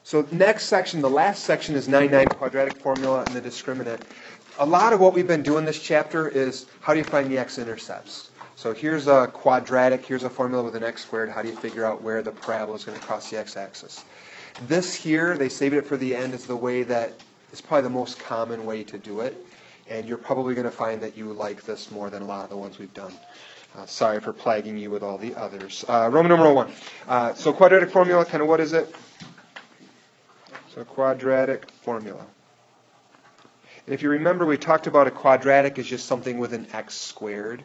So next section, the last section is 9-9 quadratic formula and the discriminant. A lot of what we've been doing this chapter is how do you find the x-intercepts? So here's a quadratic, here's a formula with an x squared. How do you figure out where the parabola is going to cross the x-axis? This here, they saved it for the end, is the way that is probably the most common way to do it. And you're probably going to find that you like this more than a lot of the ones we've done. Sorry for plaguing you with all the others. Roman numeral 1. So quadratic formula, kind of what is it? So quadratic formula. And if you remember, we talked about a quadratic is just something with an x squared.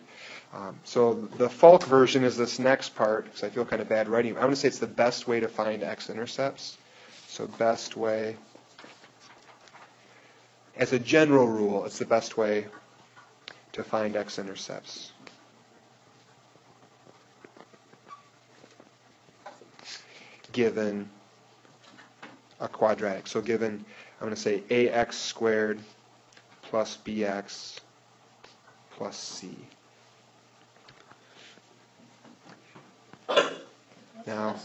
So the Falk version is this next part, because I feel kind of bad writing. I'm going to say it's the best way to find x-intercepts. So best way, as a general rule, it's the best way to find x-intercepts. Given a quadratic. So given, I'm going to say ax squared plus bx plus c. Now,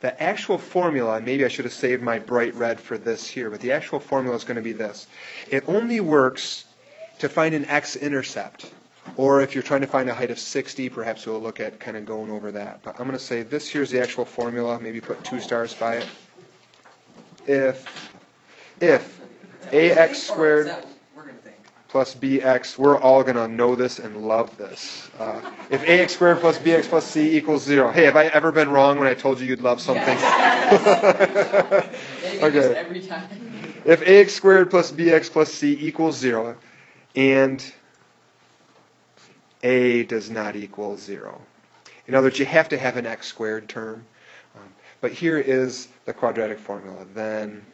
the actual formula, maybe I should have saved my bright red for this here, but the actual formula is going to be this. It only works to find an x-intercept. Or if you're trying to find a height of 60, perhaps we'll look at kind of going over that. But I'm going to say this here's the actual formula. Maybe put 2 stars by it. If ax squared plus bx, we're all going to know this and love this. If ax squared plus bx plus c equals 0. Hey, have I ever been wrong when I told you you'd love something? Okay. Every time. If ax squared plus bx plus c equals 0, and a does not equal 0. In other words, you have to have an x squared term. But here is the quadratic formula. Then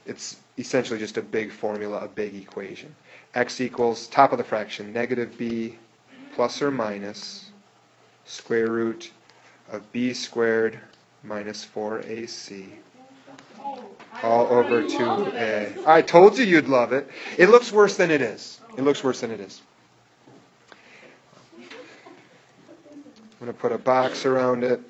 it's essentially just a big formula, a big equation. X equals, top of the fraction, negative b plus or minus square root of b squared minus 4ac all over 2a. I told you you'd love it. It looks worse than it is. It looks worse than it is. I'm going to put a box around it.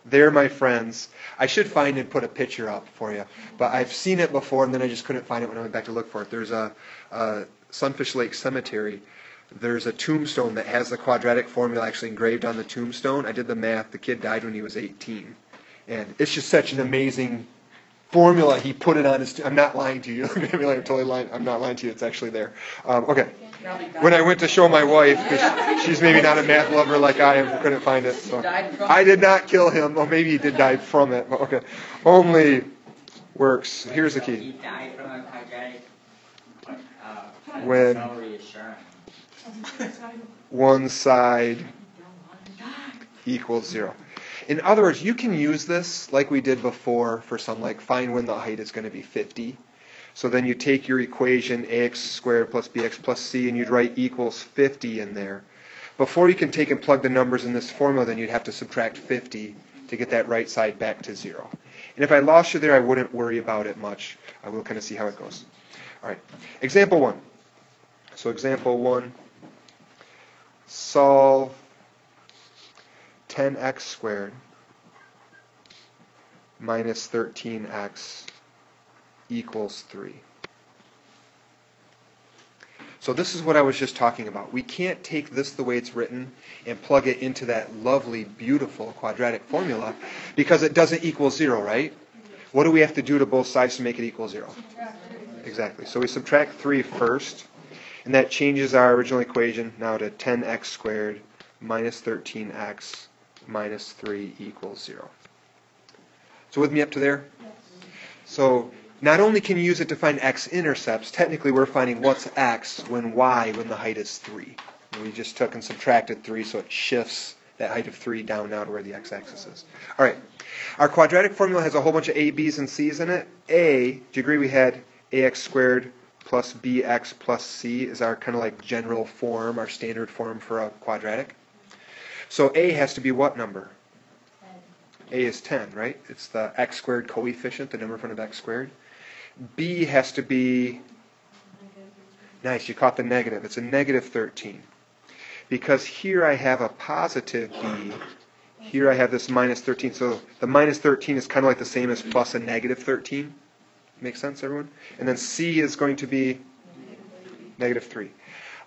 There, my friends. I should find and put a picture up for you. But I've seen it before, and then I just couldn't find it when I went back to look for it. There's a Sunfish Lake Cemetery. There's a tombstone that has the quadratic formula actually engraved on the tombstone. I did the math. The kid died when he was 18. And it's just such an amazing formula. He put it on his... I'm not lying to you. You're going to be like, I'm totally lying. I'm not lying to you. It's actually there. Okay. When I went to show my wife, because she's maybe not a math lover like I am, couldn't find it. So I did not kill him. Well, maybe he did die from it. But okay. Only works. Here's the key. He died from a quadratic. When no reassurance. one side equals 0. In other words, you can use this like we did before for some, like find when the height is going to be 50. So then you take your equation ax squared plus bx plus c, and you'd write equals 50 in there. Before you can take and plug the numbers in this formula, then you'd have to subtract 50 to get that right side back to 0. And if I lost you there, I wouldn't worry about it much. I will kind of see how it goes. All right. Example 1. So example 1. Solve 10x squared minus 13x equals 3. So this is what I was just talking about. We can't take this the way it's written and plug it into that lovely, beautiful quadratic formula because it doesn't equal 0, right? What do we have to do to both sides to make it equal 0? Exactly. So we subtract 3 first, and that changes our original equation now to 10x squared minus 13x minus 3 equals 0. So with me up to there? So not only can you use it to find x-intercepts, technically we're finding what's x when the height is 3. And we just took and subtracted 3, so it shifts that height of 3 down now to where the x-axis is. All right. Our quadratic formula has a whole bunch of a, b's, and c's in it. A, do you agree we had ax squared plus bx plus c is our kind of like general form, our standard form for a quadratic? So a has to be what number? A is 10, right? It's the x squared coefficient, the number in front of x squared. B has to be, nice, you caught the negative. It's a negative 13. Because here I have a positive b Here I have this minus 13. So the minus 13 is kind of like the same as plus a negative 13. Make sense, everyone? And then C is going to be negative 3.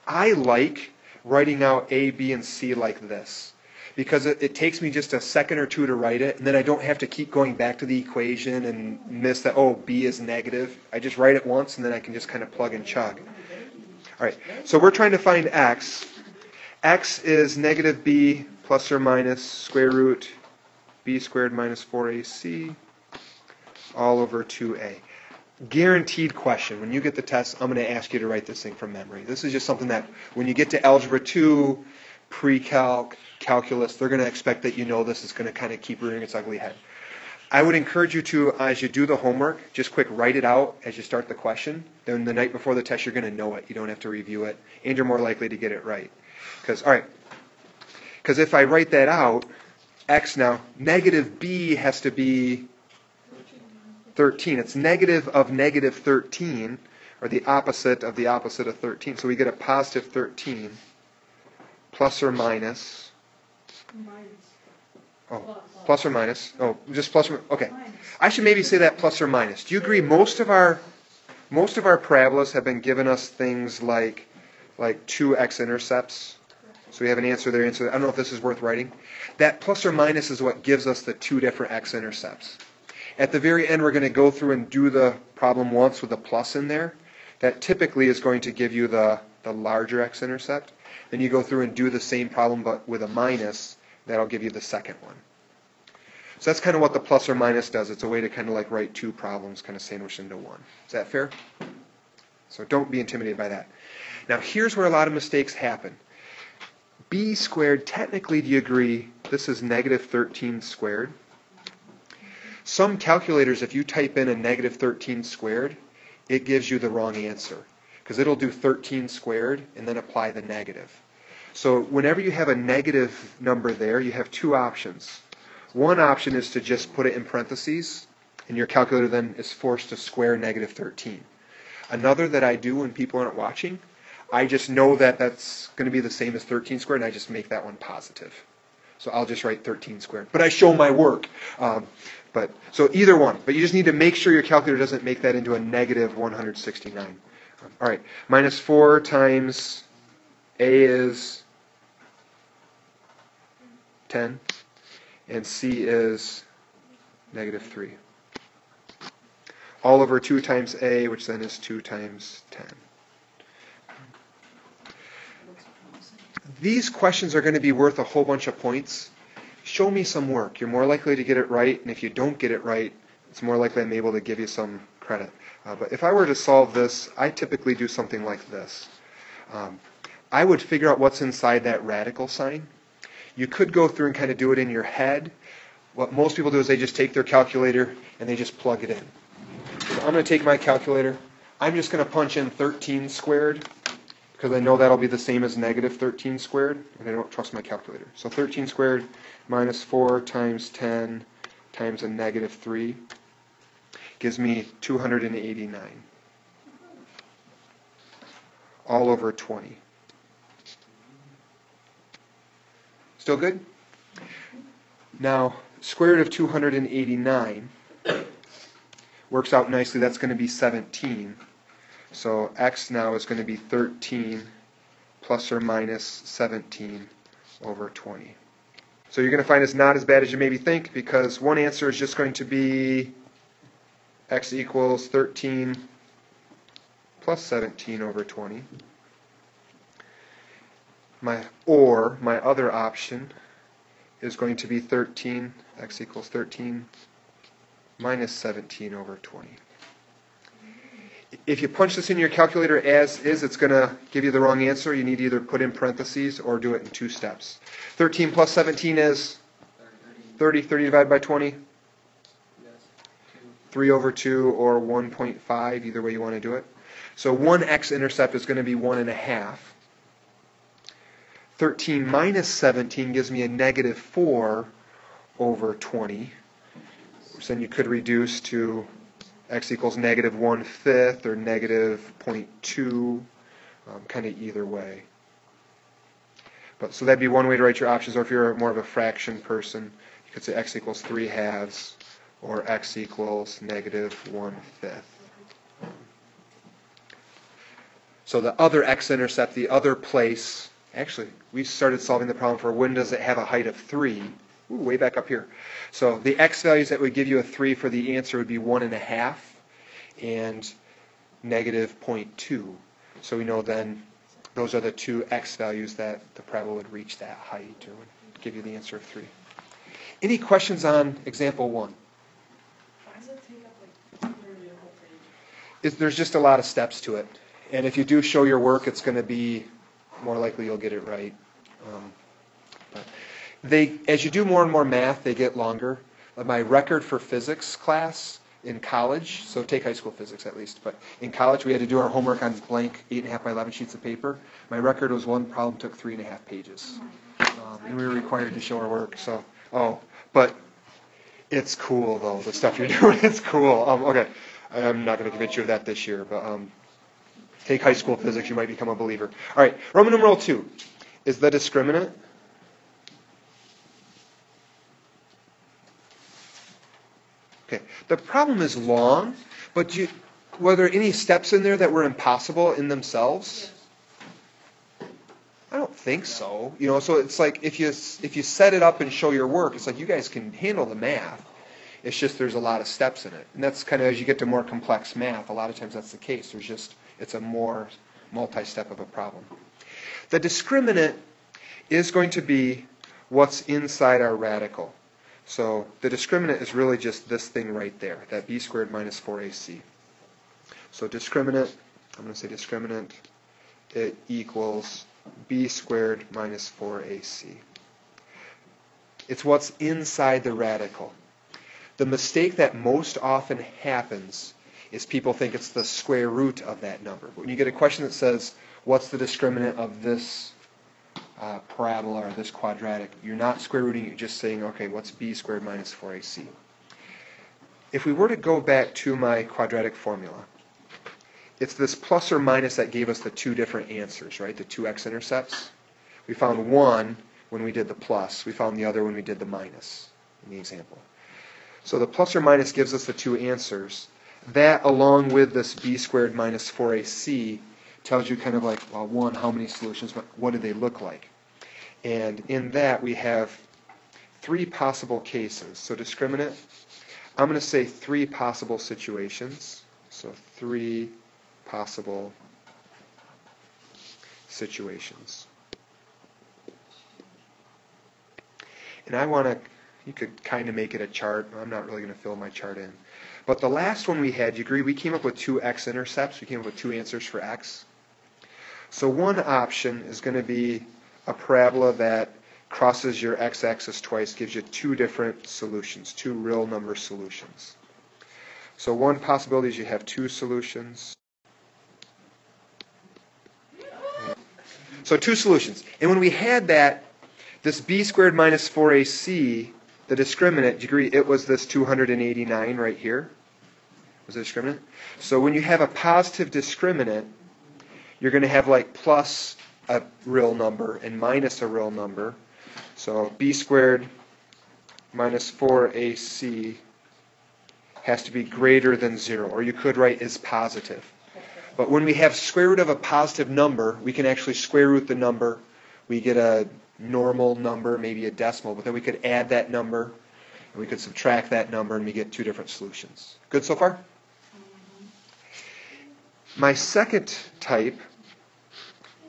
I like writing out A, B, and C like this, because it takes me just a second or two to write it, and then I don't have to keep going back to the equation and miss that, oh, B is negative. I just write it once, and then I can just kind of plug and chug. All right, so we're trying to find x. X is negative b plus or minus square root b squared minus 4ac all over 2a. Guaranteed question. When you get the test, I'm going to ask you to write this thing from memory. This is just something that when you get to Algebra 2, pre-calc, calculus, they're going to expect that you know this is going to kind of keep rearing its ugly head. I would encourage you to, as you do the homework, just quick write it out as you start the question. Then the night before the test, you're going to know it. You don't have to review it, and you're more likely to get it right. Because if I write that out, x now, negative b has to be 13. It's negative of negative 13, or the opposite of 13. So we get a positive 13 plus or minus. Oh, plus or minus. Oh, just plus or okay. I should maybe say that plus or minus. Do you agree most of our parabolas have been given us things like 2 x-intercepts? So we have an answer there, answer there. I don't know if this is worth writing. That plus or minus is what gives us the 2 different x-intercepts. At the very end, we're going to go through and do the problem once with a plus in there. That typically is going to give you the larger x-intercept. Then you go through and do the same problem but with a minus. That'll give you the second one. So that's kind of what the plus or minus does. It's a way to kind of like write 2 problems kind of sandwiched into one. Is that fair? So don't be intimidated by that. Now here's where a lot of mistakes happen. B squared, technically, do you agree, this is negative 13 squared? Some calculators, if you type in a negative 13 squared, it gives you the wrong answer, because it'll do 13 squared and then apply the negative. So whenever you have a negative number there, you have 2 options. One option is to just put it in parentheses, and your calculator then is forced to square negative 13. Another that I do when people aren't watching, I just know that that's going to be the same as 13 squared, and I just make that one positive. So I'll just write 13 squared. But I show my work. So either one. But you just need to make sure your calculator doesn't make that into a negative 169. All right. Minus 4 times A is 10. And C is negative 3. All over 2 times A, which then is 2 times 10. These questions are going to be worth a whole bunch of points. Show me some work. You're more likely to get it right, and if you don't get it right, it's more likely I'm able to give you some credit. But if I were to solve this, I typically do something like this. I would figure out what's inside that radical sign. You could go through and kind of do it in your head. What most people do is they just take their calculator and they just plug it in. So I'm going to take my calculator. I'm just going to punch in 13 squared, because I know that'll be the same as negative 13 squared, and I don't trust my calculator. So 13 squared minus 4 times 10 times a negative 3 gives me 289. All over 20. Still good? Now, square root of 289 works out nicely. That's going to be 17. So x now is going to be 13 plus or minus 17 over 20. So you're going to find it's not as bad as you maybe think, because one answer is just going to be x equals 13 plus 17 over 20. My other option is going to be 13, x equals 13 minus 17 over 20. If you punch this in your calculator as is, it's going to give you the wrong answer. You need to either put in parentheses or do it in 2 steps. 13 plus 17 is 30. 30 divided by 20? 3 over 2 or 1.5, either way you want to do it. So one x-intercept is going to be 1.5. 13 minus 17 gives me a negative 4 over 20. which then you could reduce to x equals negative 1/5 or negative 0.2, kind of either way. But so that'd be one way to write your options, or if you're more of a fraction person, you could say x equals 3/2 or x equals -1/5. So the other x-intercept, the other place, actually, we started solving the problem for when does it have a height of 3. Ooh, way back up here. So the x values that would give you a 3 for the answer would be 1.5 and -0.2. So we know then those are the two x values that the parabola would reach that height, or would give you the answer of 3. Any questions on example 1? Why does it take up like literally a whole page? There's just a lot of steps to it. And if you do show your work, it's going to be more likely you'll get it right. But as you do more and more math, they get longer. My record for physics class in college, so take high school physics at least, but in college we had to do our homework on blank 8.5 by 11 sheets of paper. My record was one problem took 3.5 pages. And we were required to show our work. So, but it's cool though, the stuff you're doing. It's cool. Okay, I'm not going to convince you of that this year, but take high school physics, you might become a believer. All right, Roman numeral 2 is the discriminant. Okay, the problem is long, but were there any steps in there that were impossible in themselves? I don't think so. So it's like if you set it up and show your work, it's like you guys can handle the math. It's just there's a lot of steps in it. And that's kind of as you get to more complex math, a lot of times that's the case. It's a more multi-step of a problem. The discriminant is going to be what's inside our radical. So the discriminant is really just this thing right there, that b squared minus 4ac. So discriminant, I'm going to say discriminant, it equals b squared minus 4ac. It's what's inside the radical. The mistake that most often happens is people think it's the square root of that number. But when you get a question that says, what's the discriminant of this parabola or this quadratic, you're not square rooting, you're just saying, okay, what's b squared minus 4ac? If we were to go back to my quadratic formula, it's this plus or minus that gave us the two different answers, right? The two x-intercepts. We found one when we did the plus. We found the other when we did the minus in the example. So the plus or minus gives us the two answers. That, along with this b squared minus 4ac, tells you kind of like, well, one, how many solutions, but what do they look like? And in that, we have three possible cases. So discriminant, I'm going to say three possible situations. So three possible situations. And I want to, you could kind of make it a chart. I'm not really going to fill my chart in. But the last one we had, you agree, we came up with two x-intercepts. We came up with two answers for x. So one option is going to be a parabola that crosses your x-axis twice, gives you two different solutions, two real number solutions. So one possibility is you have two solutions. So two solutions. And when we had that, this b squared minus 4ac, the discriminant, do you agree, it was this 289 right here? Was it discriminant? So when you have a positive discriminant, you're going to have like plus a real number and minus a real number. So b squared minus 4ac has to be greater than 0, or you could write is positive. But when we have square root of a positive number, we can actually square root the number. We get a normal number, maybe a decimal, but then we could add that number, and we could subtract that number, and we get two different solutions. Good so far? My second type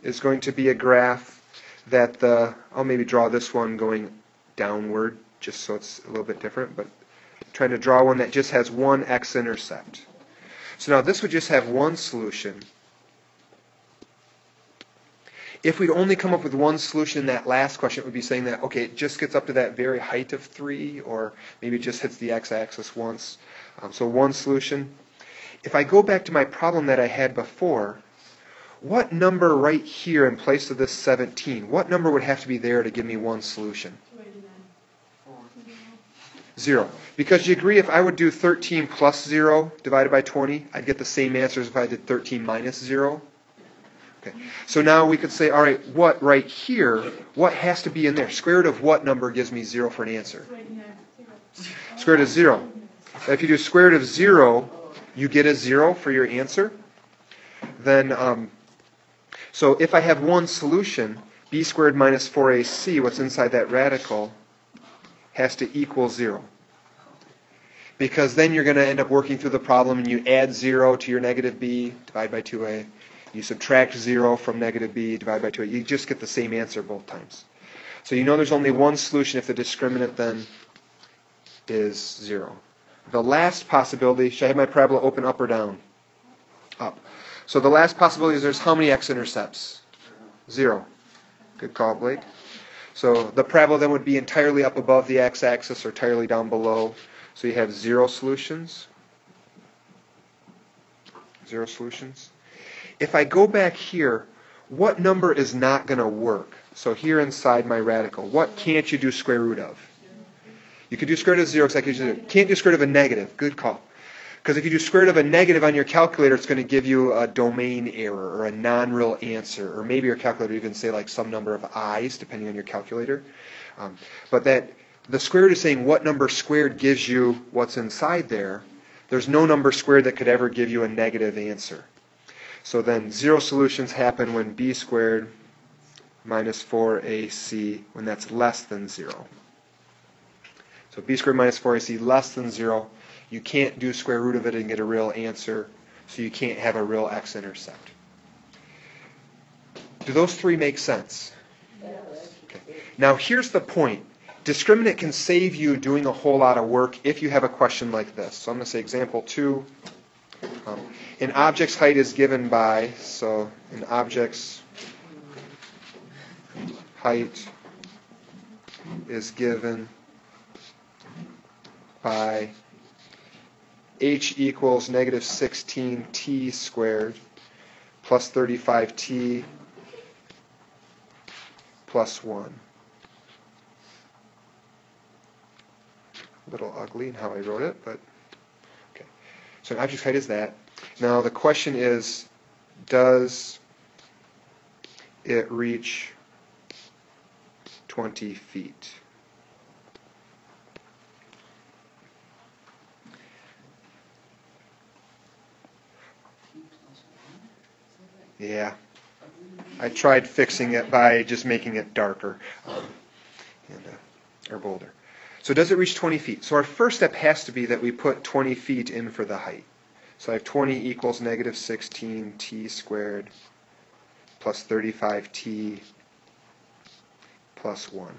is going to be a graph that I'll maybe draw this one going downward, just so it's a little bit different, but trying to draw one that just has one x-intercept. So now this would just have one solution. If we'd only come up with one solution in that last question, it would be saying that, okay, it just gets up to that very height of 3, or maybe it just hits the x-axis once. So one solution. If I go back to my problem that I had before, what number right here in place of this 17, what number would have to be there to give me one solution? 0. Because you agree if I would do 13 plus 0 divided by 20, I'd get the same answer as if I did 13 minus 0. Okay. So now we could say, all right, what right here, what has to be in there? Square root of what number gives me 0 for an answer? Square root of 0. If you do square root of 0, you get a 0 for your answer. Then, so if I have one solution, b squared minus 4ac, what's inside that radical, has to equal 0. Because then you're going to end up working through the problem and you add 0 to your negative b, divide by 2a. You subtract 0 from negative b, divide by 2a. You just get the same answer both times. So you know there's only one solution if the discriminant then is 0. The last possibility, should I have my parabola open up or down? Up. So the last possibility is there's how many x-intercepts? 0. Good call, Blake. So the parabola then would be entirely up above the x-axis or entirely down below. So you have 0 solutions. 0 solutions. If I go back here, what number is not going to work? So here inside my radical, what can't you do square root of? You could do square root of 0 because you can't do square root of a negative. Good call. Because if you do square root of a negative on your calculator, it's going to give you a domain error or a non-real answer. Or maybe your calculator even say like some number of i's, depending on your calculator. But that the square root is saying what number squared gives you what's inside there. There's no number squared that could ever give you a negative answer. So then 0 solutions happen when b squared minus 4ac, when that's less than 0. So b squared minus 4ac less than 0. You can't do square root of it and get a real answer, so you can't have a real x-intercept. Do those three make sense? Okay. Now here's the point. Discriminant can save you doing a whole lot of work if you have a question like this. So I'm going to say example 2. An object's height is given by, so an object's height is given by h equals negative 16t squared plus 35t plus 1. A little ugly in how I wrote it, but okay. So an object's height is that. Now the question is, does it reach 20 feet? Yeah, I tried fixing it by just making it darker or bolder. So does it reach 20 feet? So our first step has to be that we put 20 feet in for the height. So I have 20 equals negative 16t squared plus 35t plus 1.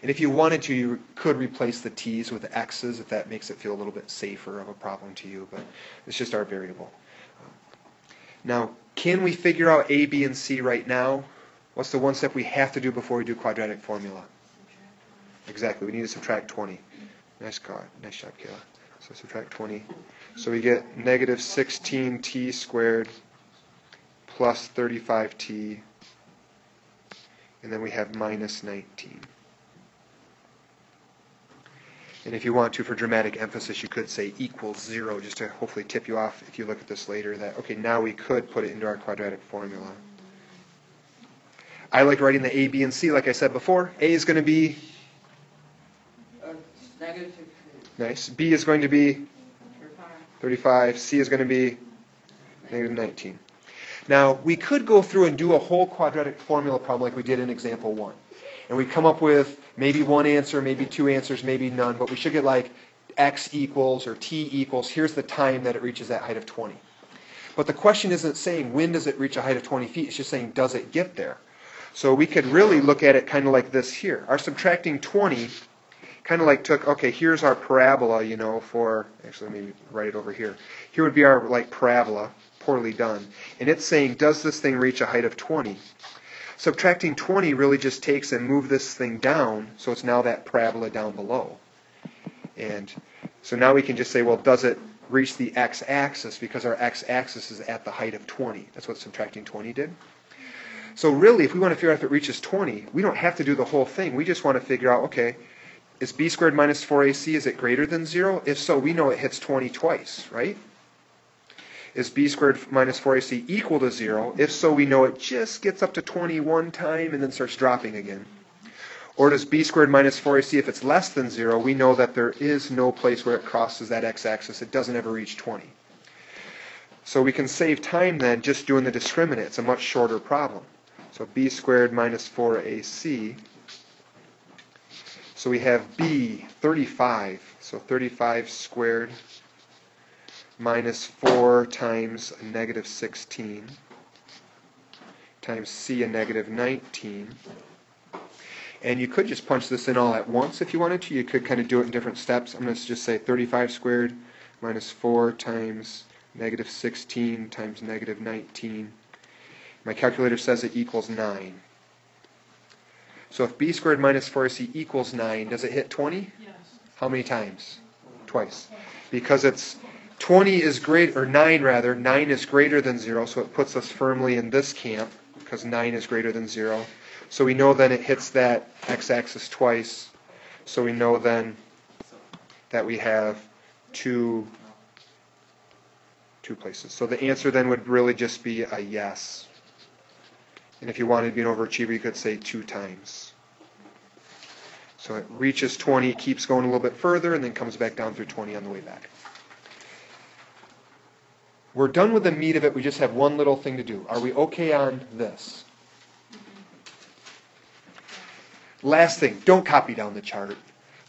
And if you wanted to, you could replace the t's with x's if that makes it feel a little bit safer of a problem to you, but it's just our variable. Now, can we figure out A, B, and C right now? What's the one step we have to do before we do quadratic formula? Exactly, we need to subtract 20. Nice job, Kayla. So subtract 20. So we get negative 16t squared plus 35t, and then we have minus 19. And if you want to, for dramatic emphasis, you could say equals 0, just to hopefully tip you off if you look at this later that, okay, now we could put it into our quadratic formula. I like writing the A, B, and C like I said before. A is going to be Negative 16. nice. B is going to be 35. C is going to be negative 19. Now, we could go through and do a whole quadratic formula problem like we did in example 1. And we come up with maybe one answer, maybe two answers, maybe none, but we should get like x equals or t equals, here's the time that it reaches that height of 20. But the question isn't saying when does it reach a height of 20 feet, it's just saying does it get there? So we could really look at it kind of like this here. Our subtracting 20 kind of like took, okay, here's our parabola, you know, for, actually let me write it over here. Here would be our like parabola, poorly done. And it's saying, does this thing reach a height of 20? Subtracting 20 really just takes and move this thing down, so it's now that parabola down below. And so now we can just say, well, does it reach the x-axis? Because our x-axis is at the height of 20. That's what subtracting 20 did. So really, if we want to figure out if it reaches 20, we don't have to do the whole thing. We just want to figure out, okay, is b squared minus 4ac, is it greater than 0? If so, we know it hits 20 twice, right? Is b squared minus 4ac equal to 0? If so, we know it just gets up to 20 one time and then starts dropping again. Or does b squared minus 4ac, if it's less than 0, we know that there is no place where it crosses that x-axis. It doesn't ever reach 20. So we can save time then just doing the discriminant. It's a much shorter problem. So b squared minus 4ac. So we have b, 35. So 35 squared minus 4 times a negative 16 times c, a negative 19. And you could just punch this in all at once if you wanted to. You could kind of do it in different steps. I'm going to just say 35 squared minus 4 times negative 16 times negative 19. My calculator says it equals 9. So if b squared minus 4ac equals 9, does it hit 20? Yes. How many times? Twice. Because it's 20 is greater, or 9 rather, 9 is greater than 0, so it puts us firmly in this camp, because 9 is greater than 0. So we know then it hits that x-axis twice, so we know then that we have two places. So the answer then would really just be a yes. And if you wanted to be an overachiever, you could say 2 times. So it reaches 20, keeps going a little bit further, and then comes back down through 20 on the way back. We're done with the meat of it. We just have one little thing to do. Are we okay on this? Last thing, don't copy down the chart.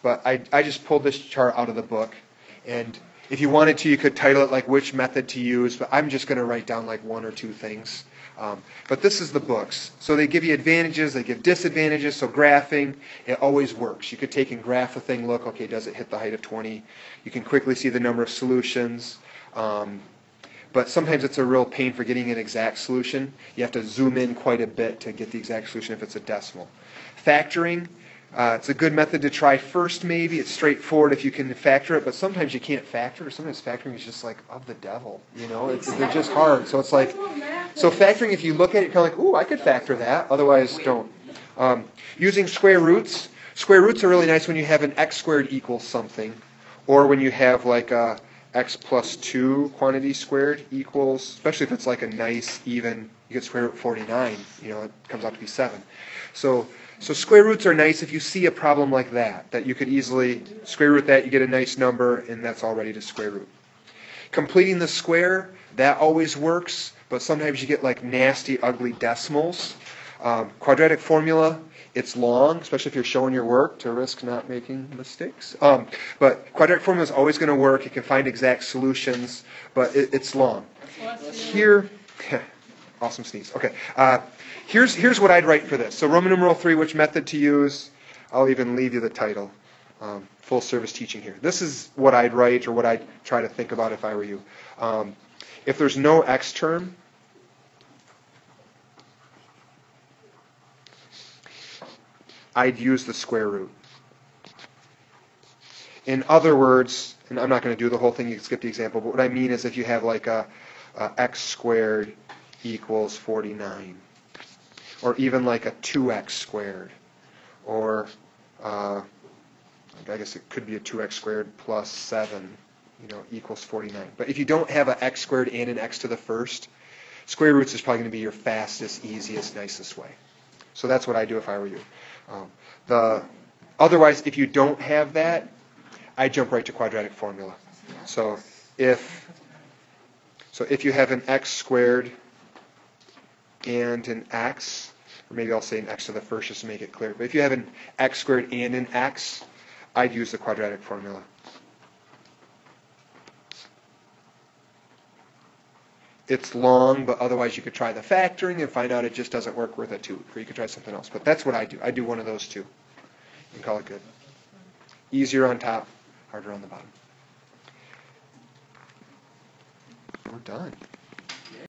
But I just pulled this chart out of the book. And if you wanted to, you could title it like which method to use. But I'm just going to write down like 1 or 2 things. But this is the books. So they give you advantages, they give disadvantages. So graphing, it always works. You could take and graph a thing, look, okay, does it hit the height of 20? You can quickly see the number of solutions. But sometimes it's a real pain for getting an exact solution. You have to zoom in quite a bit to get the exact solution if it's a decimal. Factoring, it's a good method to try first maybe. It's straightforward if you can factor it, but sometimes you can't factor. Sometimes factoring is just like of the devil, you know. They're just hard. So it's like, so factoring, if you look at it, you're kind of like, ooh, I could factor that. Otherwise, don't. Using square roots. Square roots are really nice when you have an x squared equals something, or when you have like a x plus 2 quantity squared equals, especially if it's like a nice even, you get square root 49, you know, it comes out to be 7. So square roots are nice if you see a problem like that you could easily square root that, you get a nice number, and that's all ready to square root. Completing the square, that always works, but sometimes you get like nasty, ugly decimals. Quadratic formula, it's long, especially if you're showing your work to risk not making mistakes. But quadratic formula is always going to work. It can find exact solutions, but it's long. Here, awesome sneeze. Okay, here's what I'd write for this. So Roman numeral 3, which method to use? I'll even leave you the title. Full service teaching here. This is what I'd write, or what I'd try to think about if I were you. If there's no x term, I'd use the square root. In other words, and I'm not going to do the whole thing, you can skip the example, but what I mean is if you have like a x squared equals 49, or even like a 2x squared, or I guess it could be a 2x squared plus 7, you know, equals 49. But if you don't have an x squared and an x to the first, square roots is probably going to be your fastest, easiest, nicest way. So that's what I do if I were you. Otherwise, if you don't have that, I jump right to quadratic formula. So if you have an x squared and an x, or maybe I'll say an x to the first just to make it clear, but if you have an x squared and an x, I'd use the quadratic formula. It's long, but otherwise you could try the factoring and find out it just doesn't work with it too, or you could try something else. But that's what I do. I do one of those two and call it good. Easier on top, harder on the bottom. We're done.